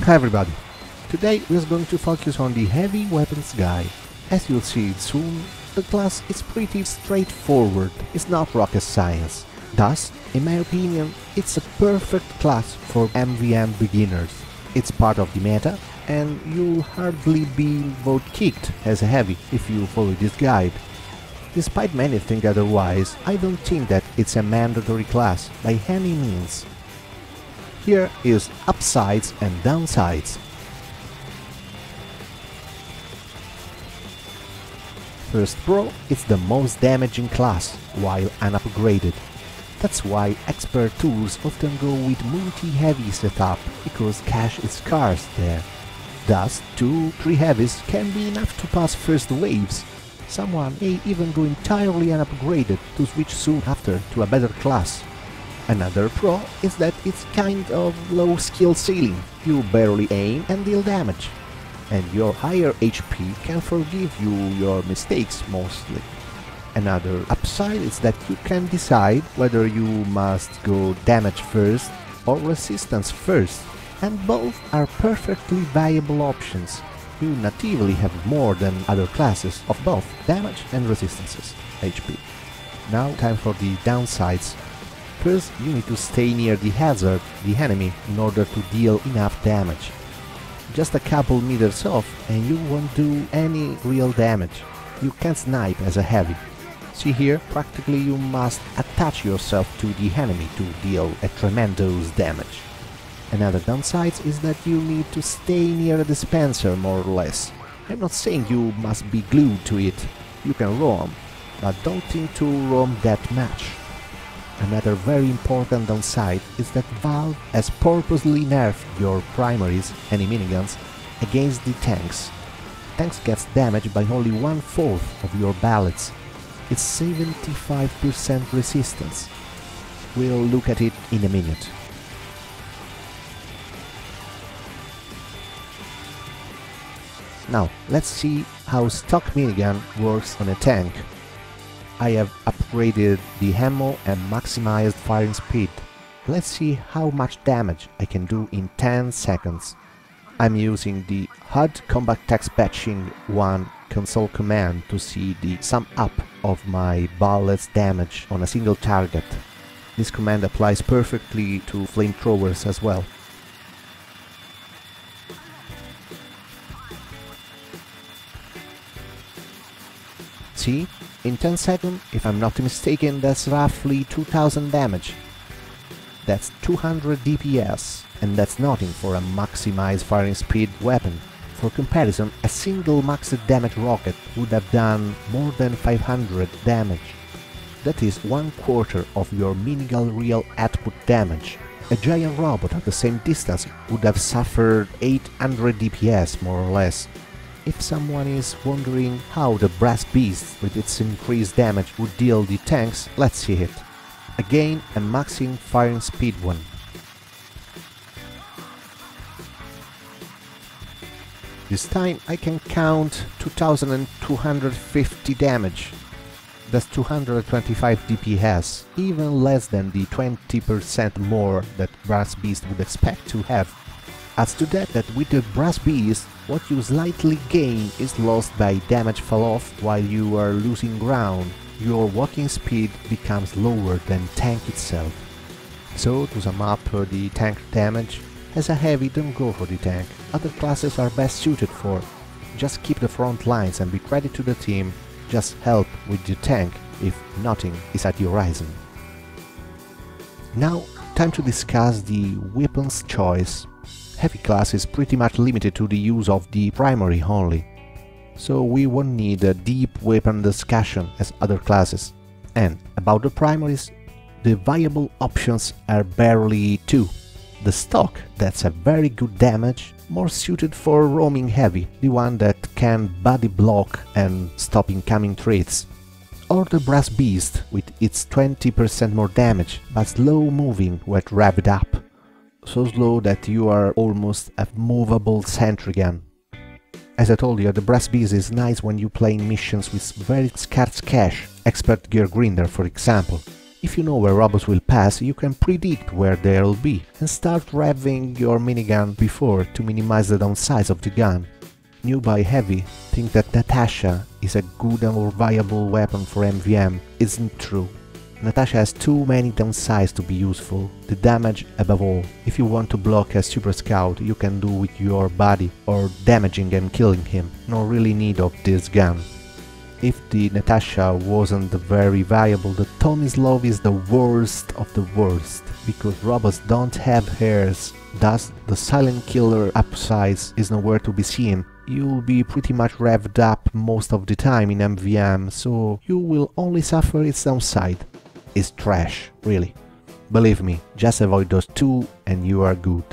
Hi everybody! Today we are going to focus on the heavy weapons guy. As you'll see soon, the class is pretty straightforward, it's not rocket science. Thus, in my opinion, it's a perfect class for MvM beginners. It's part of the meta, and you'll hardly be vote-kicked as a heavy if you follow this guide. Despite many think otherwise, I don't think that it's a mandatory class by any means. Here is upsides and downsides. First Pro is the most damaging class while unupgraded. That's why expert tools often go with multi-heavy setup, because cash is scarce there. Thus, 2-3 heavies can be enough to pass first waves. Someone may even go entirely unupgraded to switch soon after to a better class. Another pro is that it's kind of low skill ceiling, you barely aim and deal damage. And your higher HP can forgive you your mistakes mostly. Another upside is that you can decide whether you must go damage first or resistance first, and both are perfectly viable options. You natively have more than other classes of both damage and resistances, HP. Now time for the downsides. First, you need to stay near the hazard, the enemy, in order to deal enough damage. Just a couple meters off and you won't do any real damage. You can't snipe as a heavy. See here, practically you must attach yourself to the enemy to deal a tremendous damage. Another downside is that you need to stay near a dispenser more or less. I'm not saying you must be glued to it, you can roam, but don't think to roam that much. Another very important downside is that Valve has purposely nerfed your primaries, any miniguns, against the tanks. Tanks gets damaged by only 1/4 of your bullets. It's 75% resistance. We'll look at it in a minute. Now, let's see how stock minigun works on a tank. I have upgraded the ammo and maximized firing speed. Let's see how much damage I can do in 10 seconds. I'm using the HUD Combat Text Batching 1 console command to see the sum up of my bullets damage on a single target. This command applies perfectly to flamethrowers as well. See? In 10 seconds, if I'm not mistaken, that's roughly 2000 damage. That's 200 DPS, and that's nothing for a maximized firing speed weapon. For comparison, a single maxed damage rocket would have done more than 500 damage. That is 1/4 of your minigun real output damage. A giant robot at the same distance would have suffered 800 DPS more or less. If someone is wondering how the Brass Beast with its increased damage would deal the tanks, let's see it. Again, a maxing firing speed one. This time I can count 2250 damage. That's 225 DPS, even less than the 20% more that Brass Beast would expect to have. Adds to that with the Brass Beast, what you slightly gain is lost by damage fall-off while you are losing ground. Your walking speed becomes lower than tank itself. So, to sum up the tank damage, as a heavy don't go for the tank, other classes are best suited for. Just keep the front lines and be credit to the team, just help with the tank if nothing is at your horizon. Now, time to discuss the weapons choice. Heavy class is pretty much limited to the use of the primary only, so we won't need a deep weapon discussion as other classes. And about the primaries, the viable options are barely two. The stock, that's a very good damage, more suited for roaming heavy, the one that can body block and stop incoming threats. Or the Brass Beast with its 20% more damage, but slow moving when revved up. So slow that you are almost a movable sentry gun. As I told you, the Brass Beast is nice when you play missions with very scarce cash, expert gear grinder for example. If you know where robots will pass, you can predict where they'll be and start revving your minigun before to minimize the downsides of the gun. New by Heavy think that Natasha is a good and more viable weapon for MvM isn't true. Natasha has too many downsides to be useful, the damage above all. If you want to block a super scout, you can do with your body or damaging and killing him, no really need of this gun. If the Natasha wasn't very viable, the Tomislav is the worst of the worst, because robots don't have hairs, thus the silent killer upsize is nowhere to be seen. You'll be pretty much revved up most of the time in MvM, so you will only suffer its downside. It's trash, really. Believe me, just avoid those two and you are good.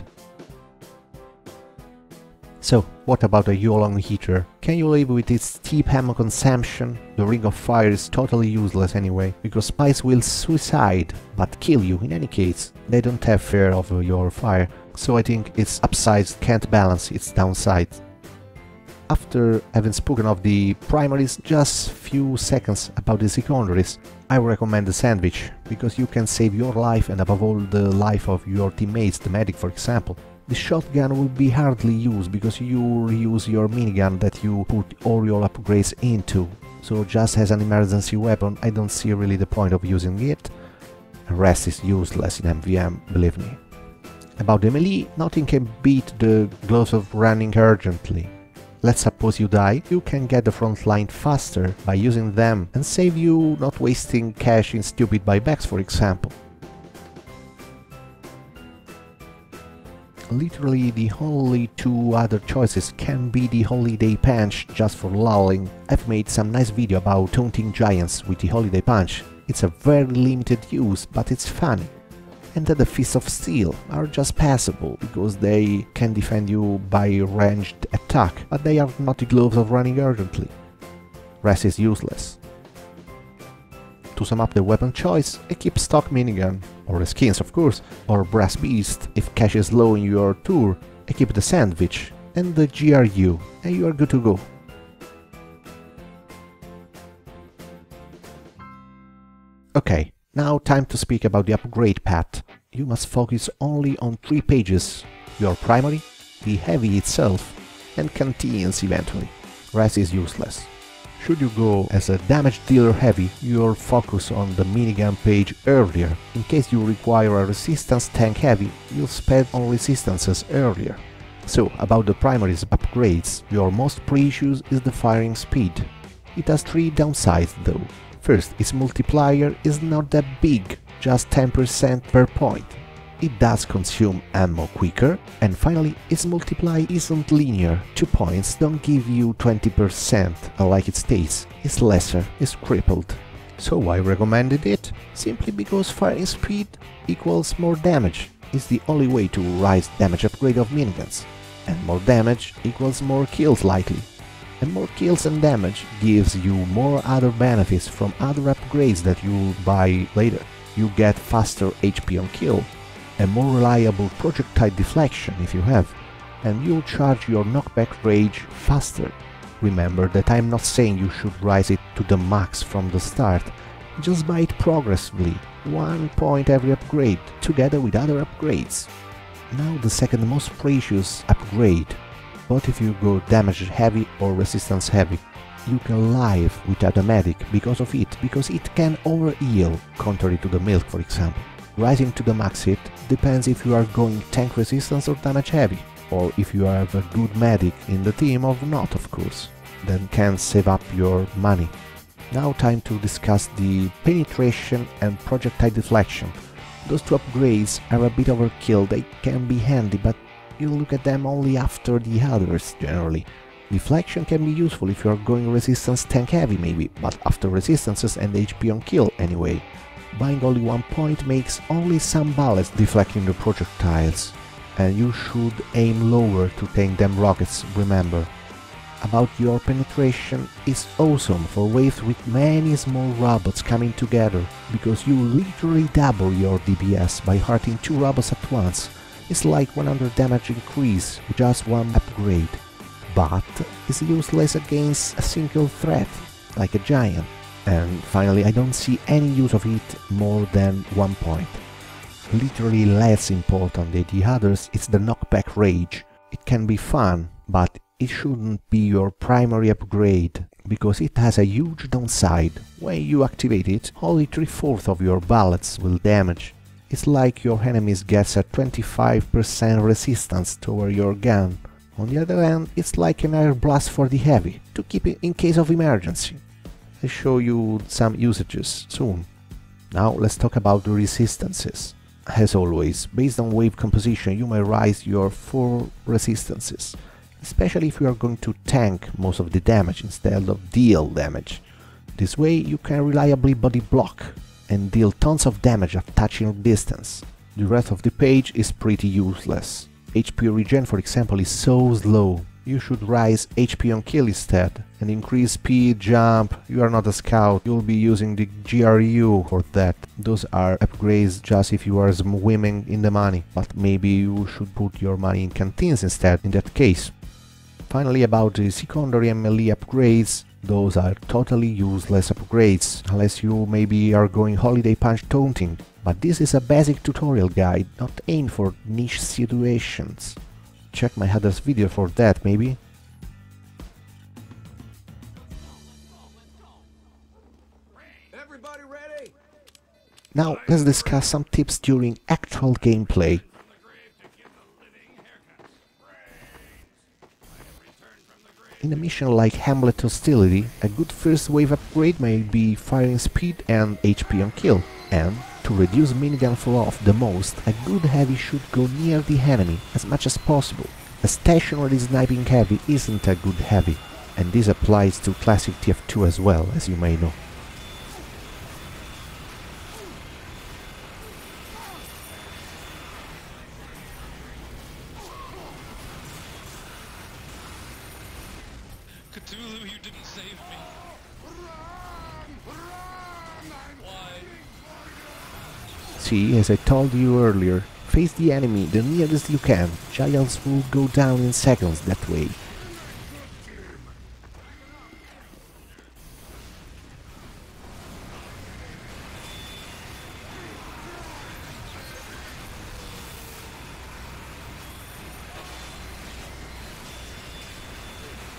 So, what about a Yolong heater? Can you live with its steep ammo consumption? The Ring of Fire is totally useless anyway, because spies will suicide, but kill you in any case. They don't have fear of your fire, so I think its upsides can't balance its downsides. After having spoken of the primaries, just few seconds about the secondaries. I recommend the sandwich, because you can save your life and above all the life of your teammates, the medic for example. The shotgun will be hardly used because you use your minigun that you put all your upgrades into. So just as an emergency weapon, I don't see really the point of using it. The rest is useless in MvM, believe me. About the melee, nothing can beat the gloves of running urgently. Let's suppose you die, you can get the front line faster by using them and save you not wasting cash in stupid buybacks for example. Literally the only two other choices can be the Holiday Punch just for lulling. I've made some nice video about taunting giants with the Holiday Punch. It's a very limited use, but it's funny. And then the Fist of Steel are just passable, because they can defend you by ranged attack, but they are not the gloves of running urgently. Rest is useless. To sum up the weapon choice, equip stock minigun, or the skins of course, or brass beast if cash is low in your tour, equip the sandwich, and the GRU, and you are good to go. Okay, now time to speak about the upgrade path. You must focus only on 3 pages, your primary, the heavy itself, and canteens eventually. Rest is useless. Should you go as a damage dealer heavy, you'll focus on the minigun page earlier. In case you require a resistance tank heavy, you'll spend on resistances earlier. So, about the primaries upgrades, your most precious is the firing speed. It has 3 downsides though. First, its multiplier is not that big, just 10% per point. It does consume ammo quicker, and finally, its multiply isn't linear. 2 points don't give you 20%, like it states. It's lesser, it's crippled. So I recommended it, simply because firing speed equals more damage. It's the only way to rise damage upgrade of miniguns. And more damage equals more kills likely. And more kills and damage gives you more other benefits from other upgrades that you'll buy later. You get faster HP on kill, a more reliable projectile deflection if you have, and you'll charge your knockback rage faster. Remember that I'm not saying you should rise it to the max from the start, just buy it progressively, 1 point every upgrade, together with other upgrades. Now the second most precious upgrade, but if you go damage heavy or resistance heavy, you can live without a medic because of it, because it can over-heal, contrary to the milk for example. Rising to the max hit depends if you are going tank resistance or damage heavy, or if you have a good medic in the team or not of course, then can save up your money. Now time to discuss the penetration and projectile deflection. Those 2 upgrades are a bit overkill, they can be handy, but you look at them only after the others generally. Deflection can be useful if you are going resistance tank heavy maybe, but after resistances and HP on kill anyway. Buying only 1 point makes only some bullets deflecting the projectiles, and you should aim lower to take them rockets, remember. About your penetration, it's awesome for waves with many small robots coming together, because you literally double your DPS by hurting 2 robots at once. It's like 100 damage increase with just 1 upgrade, but it's useless against a single threat, like a giant. And finally, I don't see any use of it more than 1 point. Literally less important than the others is the knockback rage. It can be fun, but it shouldn't be your primary upgrade, because it has a huge downside. When you activate it, only 3/4 of your bullets will damage. It's like your enemies gets a 25% resistance toward your gun. On the other hand, it's like an air blast for the heavy, to keep it in case of emergency. I'll show you some usages soon. Now let's talk about the resistances. As always, based on wave composition, you may raise your 4 resistances, especially if you are going to tank most of the damage instead of deal damage. This way you can reliably body block and deal tons of damage at touching distance. The rest of the page is pretty useless. HP regen, for example, is so slow. You should raise HP on kill instead, and increase speed, jump. You are not a scout, you'll be using the GRU for that. Those are upgrades just if you are swimming in the money, but maybe you should put your money in canteens instead in that case. Finally, about the secondary and melee upgrades, those are totally useless upgrades, unless you maybe are going holiday punch taunting. But this is a basic tutorial guide, not aimed for niche situations. Check my other video for that, maybe. Everybody ready? Now let's discuss some tips during actual gameplay. In a mission like Hamlet Hostility, a good first wave upgrade may be firing speed and HP on kill, and to reduce minigun fall-off the most, a good heavy should go near the enemy as much as possible. A stationary sniping heavy isn't a good heavy, and this applies to classic TF2 as well, as you may know. Cthulhu, you didn't save me. Why? See, as I told you earlier, face the enemy the nearest you can. Giants will go down in seconds that way.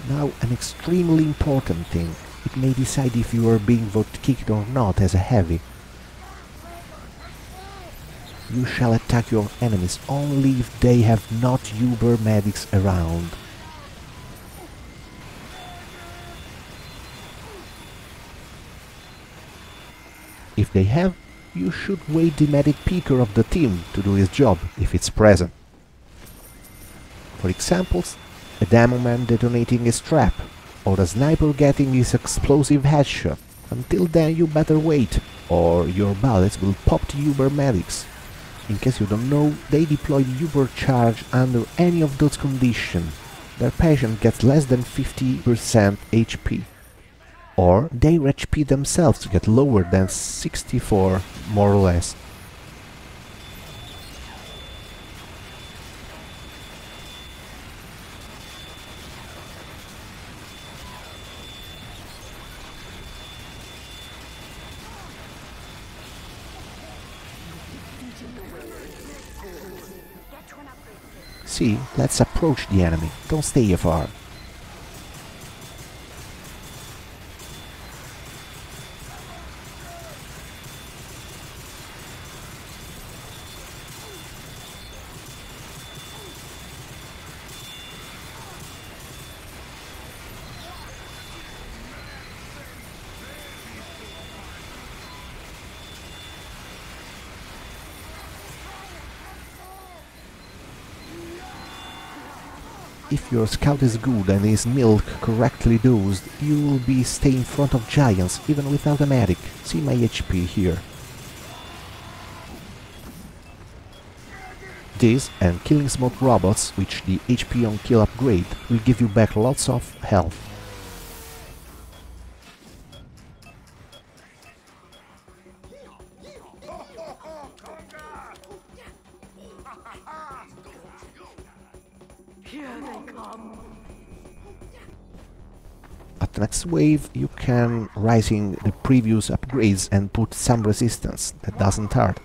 Now, an extremely important thing. It may decide if you are being vote-kicked or not as a heavy. You shall attack your enemies only if they have not Uber medics around. If they have, you should wait the medic picker of the team to do his job, if it's present. For examples, a demo man detonating his trap, or a sniper getting his explosive headshot. Until then you better wait, or your bullets will pop the Uber medics. In case you don't know, they deploy the Uber charge under any of those conditions. Their patient gets less than 50% HP. Or their HP themselves get lower than 64, more or less. See, let's approach the enemy, don't stay afar. If your scout is good and is milk correctly dosed, you will be stay in front of giants even without a medic. See my HP here. This and killing smoke robots, which the HP on kill upgrade, will give you back lots of health. the next wave you can rising the previous upgrades and put some resistance that doesn't hurt.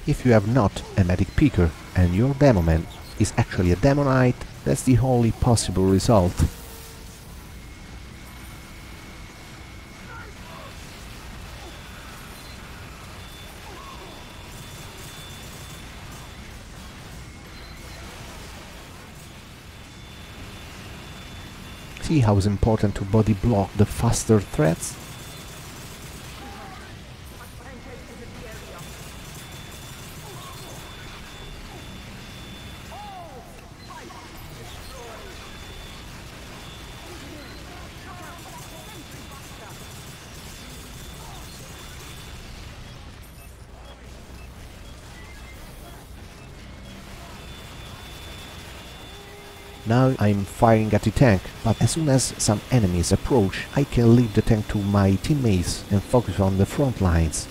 If you have not a medic picker and your demoman is actually a demonite, that's the only possible result. See how it's important to body block the faster threats? Now I'm firing at the tank, but as soon as some enemies approach, I can leave the tank to my teammates and focus on the front lines.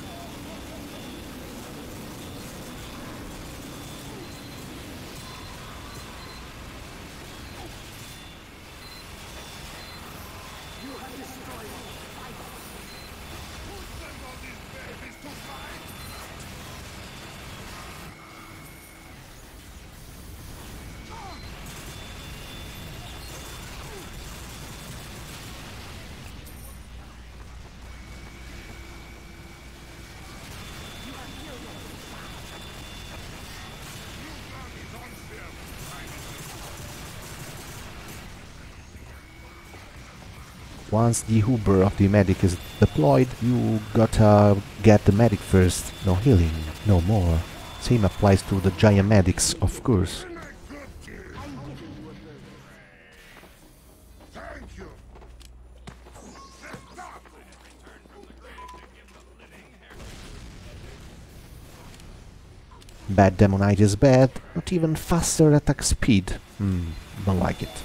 Once the Uber of the medic is deployed, you gotta get the medic first. No healing, no more. Same applies to the giant medics, of course. Bad Demonite is bad, not even faster attack speed. Don't like it.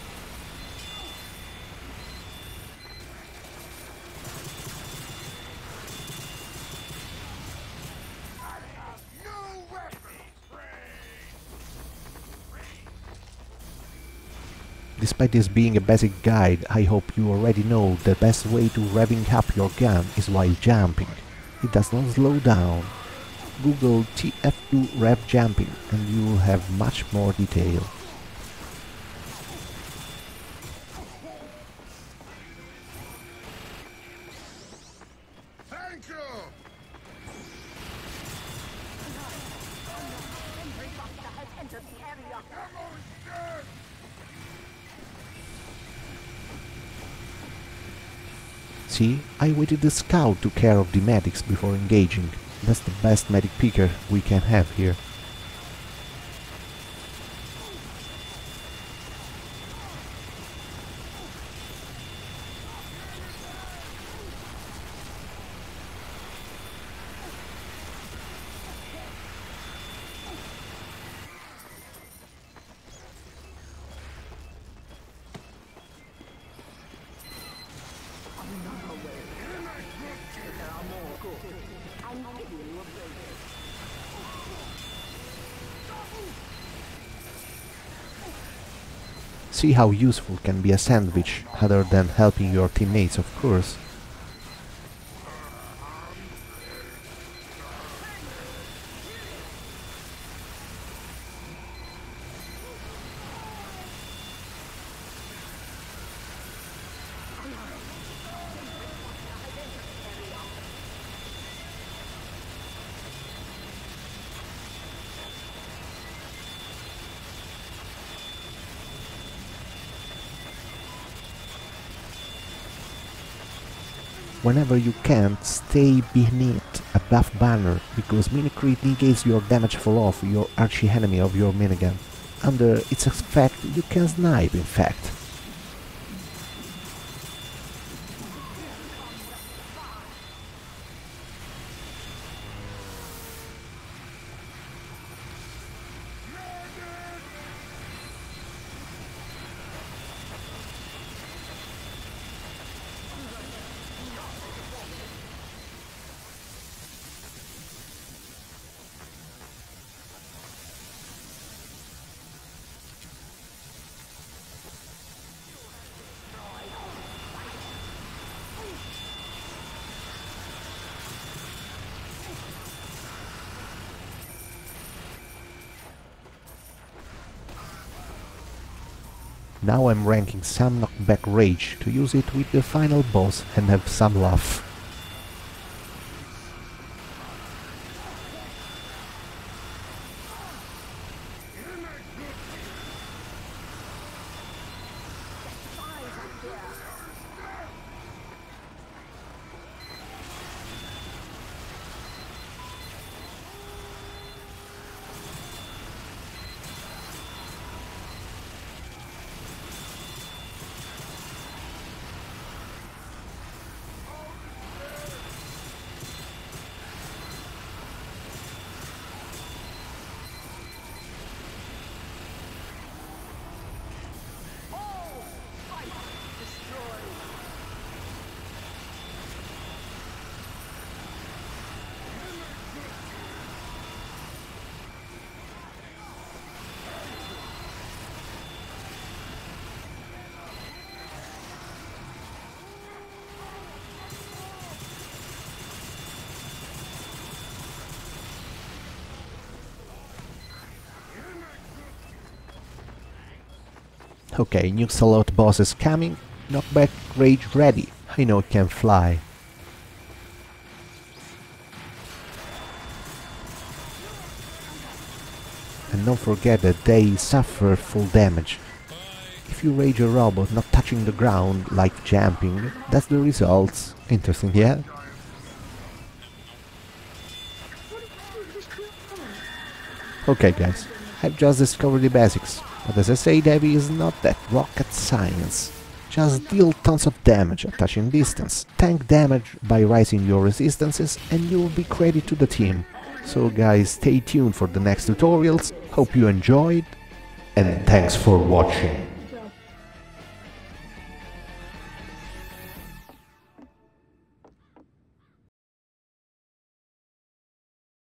Despite this being a basic guide, I hope you already know the best way to revving up your gun is while jumping. It does not slow down. Google TF2 rev jumping and you will have much more detail. Thank you. See, I waited the scout to care of the medics before engaging. That's the best medic picker we can have here. See how useful can be a sandwich, other than helping your teammates, of course. Whenever you can, stay beneath a buff banner, because minicrit negates your damage fall off your archie-enemy of your minigun. Under its effect you can snipe, in fact. Now I'm ranking some knockback rage to use it with the final boss and have some laugh. Okay, new salute boss is coming. Knockback rage ready. I know it can fly. And don't forget that they suffer full damage. If you rage a robot not touching the ground, like jumping, that's the results. Interesting, yeah? Okay guys, I've just discovered the basics. But as I say, Debbie is not that rocket science. Just deal tons of damage at touching distance, tank damage by raising your resistances, and you'll be credited to the team. So guys, stay tuned for the next tutorials, hope you enjoyed, and thanks for watching.